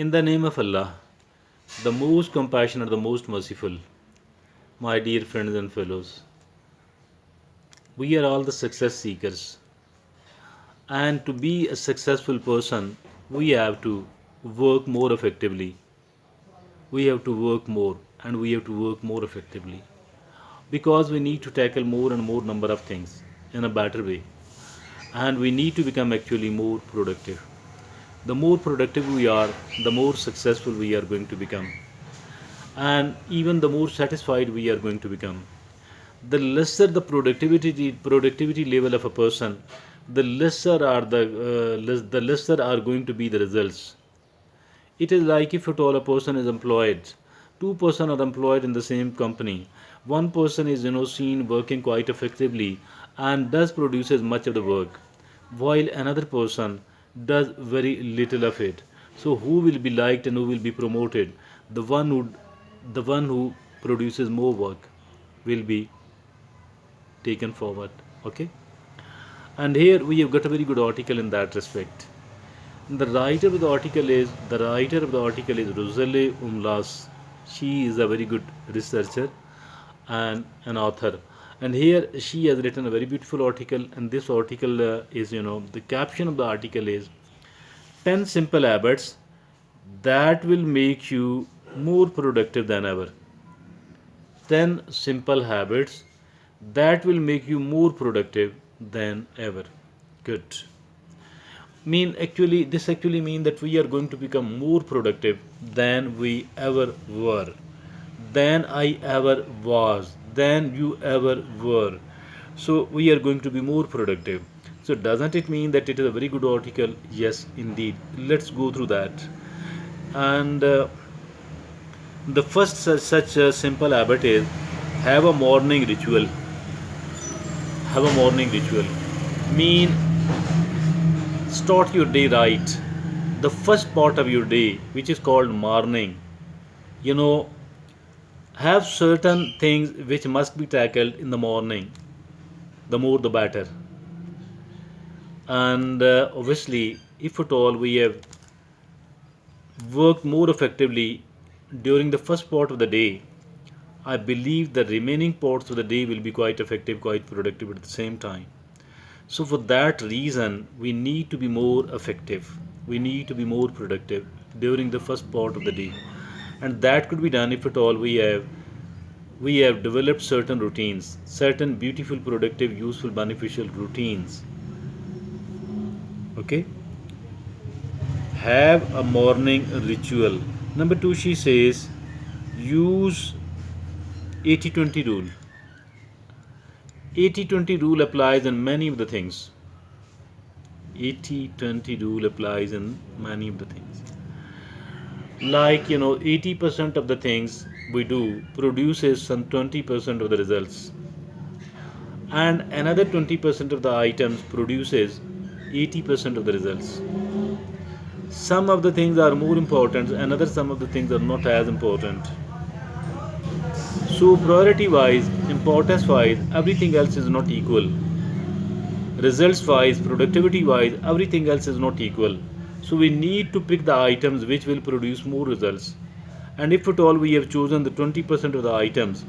In the name of Allah, the most compassionate, the most merciful, my dear friends and fellows, we are all the success seekers. And to be a successful person, we have to work more effectively. We have to work more and we have to work more effectively because we need to tackle more and more number of things in a better way, and we need to become actually more productive. The more productive we are, the more successful we are going to become, and even the more satisfied we are going to become. The lesser the productivity level of a person, the lesser are the lesser are going to be the results. It is like if at all a person is employed, two person are employed in the same company. One person is seen working quite effectively and does produces much of the work, while another person does very little of it. So who will be liked and who will be promoted? The one who produces more work will be taken forward. Okay, and here we have got a very good article in that respect. The writer of the article is Roselle Umlas. She is a very good researcher and an author. And here she has written a very beautiful article. And this article is, the caption of the article is 10 simple habits that will make you more productive than ever. 10 simple habits that will make you more productive than ever. Good. This actually mean that we are going to become more productive than we ever were, than I ever was, than you ever were. So we are going to be more productive. So doesn't it mean that it is a very good article? Yes, indeed. Let's go through that. And the first such simple habit is have a morning ritual. Have a morning ritual. Mean start your day right. The first part of your day, which is called morning, you know, have certain things which must be tackled in the morning. The more the better. And obviously, if at all we have worked more effectively during the first part of the day, I believe the remaining parts of the day will be quite effective, quite productive at the same time. So, for that reason, we need to be more effective. We need to be more productive during the first part of the day, and that could be done if at all we have developed certain routines, certain beautiful, productive, useful, beneficial routines. Okay, have a morning ritual. Number two, she says, use 80-20 rule. 80-20 rule applies in many of the things. 80-20 rule applies in many of the things. Like 80% of the things we do produces some 20% of the results, and another 20% of the items produces 80% of the results. Some of the things are more important, another some of the things are not as important. So priority wise, importance wise, everything else is not equal. Results wise, productivity wise, everything else is not equal. So we need to pick the items which will produce more results. And if at all we have chosen the 20% of the items,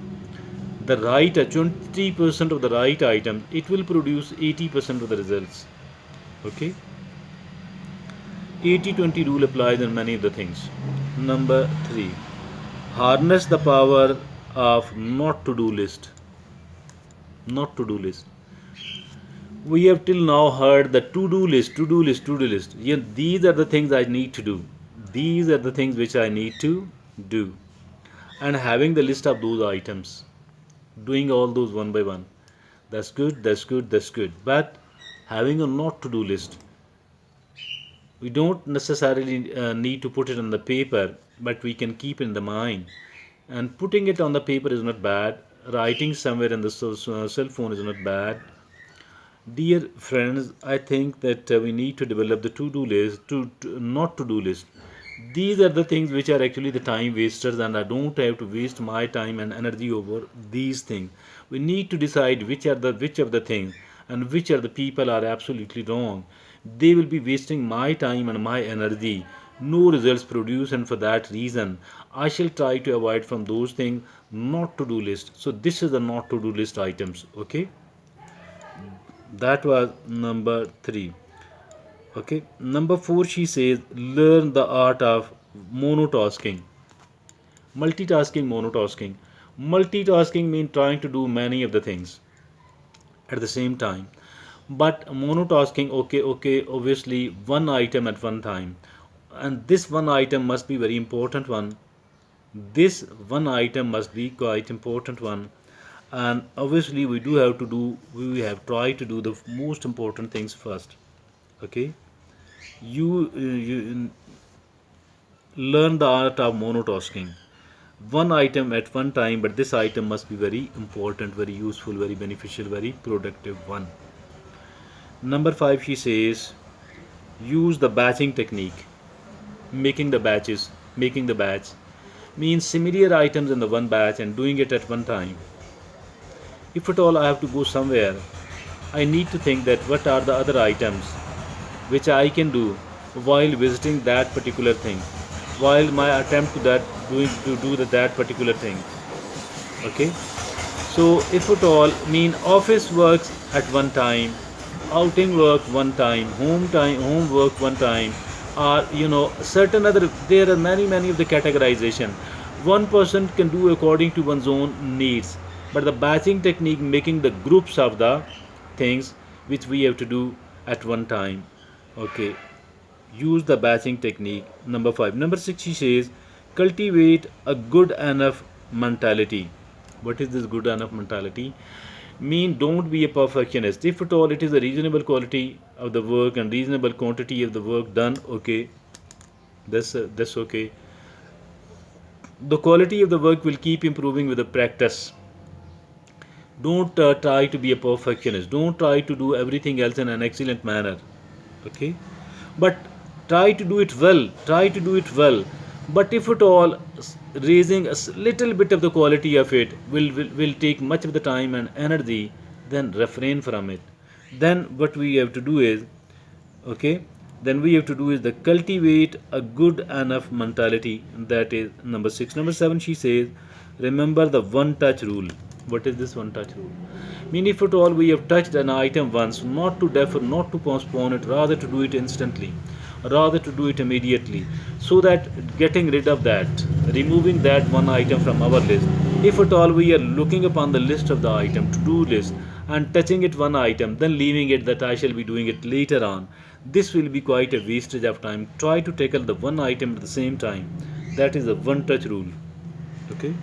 the right 20% of the right items, it will produce 80% of the results. Okay, 80-20 rule applies in many of the things. Number 3, harness the power of not to do list. Not to do list. We have till now heard the to do list, to do list, to do list. Yeah, these are the things I need to do. These are the things which I need to do. And having the list of those items, doing all those one by one, that's good, that's good, that's good. But having a not to do list, we don't necessarily need to put it on the paper, but we can keep it in the mind. And putting it on the paper is not bad. Writing somewhere in the cell phone is not bad. Dear friends, I think that we need to develop the to-do list, to not to-do list. These are the things which are actually the time wasters, and I don't have to waste my time and energy over these things. We need to decide which of the things and which are the people are absolutely wrong. They will be wasting my time and my energy no results produced, and for that reason I shall try to avoid from those things not to do list. So this is the not to do list items. Okay, that was number 3. Okay, number 4, she says learn the art of monotasking. Multitasking means trying to do many of the things at the same time. But monotasking, okay, obviously one item at one time, and this one item must be very important one. This one item must be quite important one, and obviously we have tried to do the most important things first. Okay, you learn the art of monotasking. One item at one time, but this item must be very important, very useful, very beneficial, very productive one. Number 5, she says use the batching technique. Making the batch means similar items in the one batch and doing it at one time. If at all I have to go somewhere, I need to think that what are the other items which I can do while visiting that particular thing, while my attempt to that particular thing. Okay, so if at all mean office works at one time, outing work one time, home work one time, or certain other, there are many of the categorization. One person can do according to one's own needs, but the batching technique making the groups of the things which we have to do at one time. Okay, use the batching technique. Number 5. Number 6, she says cultivate a good enough mentality. What is this good enough mentality? Mean don't be a perfectionist. If at all it is a reasonable quality of the work and reasonable quantity of the work done, okay, that's okay. The quality of the work will keep improving with the practice. Don't try to be a perfectionist. Don't try to do everything else in an excellent manner. Okay, but try to do it well. But if at all raising a little bit of the quality of it will take much of the time and energy, then refrain from it. Then what we have to do is, okay, then we have to do is the cultivate a good enough mentality. That is number 6. Number 7, she says remember the one touch rule. What is this one touch rule? Mean if at all we have touched an item once, not to defer, not to postpone it, rather to do it instantly, rather to do it immediately, so that getting rid of that, removing that one item from our list. If at all we are looking upon the list of the item, to do list, and touching it one item, then leaving it that I shall be doing it later on, this will be quite a wastage of time. Try to tackle the one item at the same time. That is the one touch rule. Okay.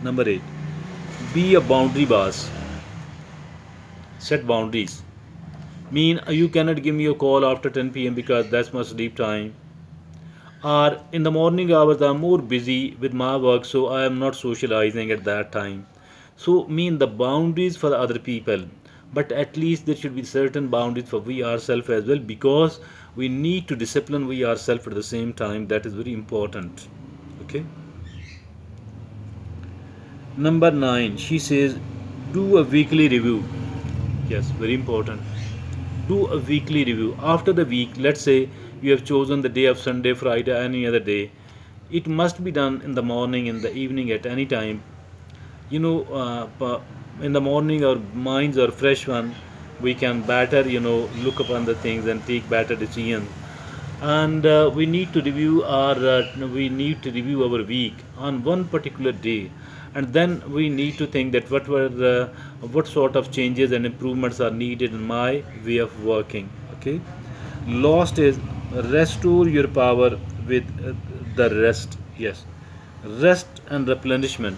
Number 8, be a boundary boss. Set boundaries. Mean you cannot give me a call after 10 p.m. because that's my sleep time. Or in the morning hours I'm more busy with my work, so I am not socializing at that time. So mean the boundaries for the other people, but at least there should be certain boundaries for we ourselves as well, because we need to discipline we ourselves at the same time. That is very important. Okay. Number 9, she says do a weekly review. Yes, very important. Do a weekly review. After the week, let's say you have chosen the day of Sunday, Friday, any other day, it must be done in the morning, in the evening, at any time. In the morning our minds are fresh one, we can better look upon the things and take better decisions. And we need to review our week on one particular day, and then we need to think that what sort of changes and improvements are needed in my way of working. Okay, lost is restore your power with the rest. Yes, rest and replenishment.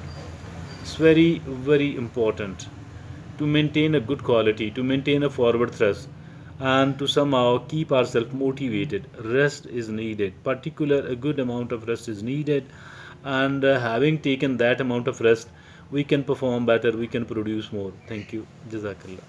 It's very important to maintain a good quality, to maintain a forward thrust, and to somehow keep ourselves motivated. Rest is needed. Particular a good amount of rest is needed, and having taken that amount of rest, we can perform better. We can produce more. Thank you. Jazakallah.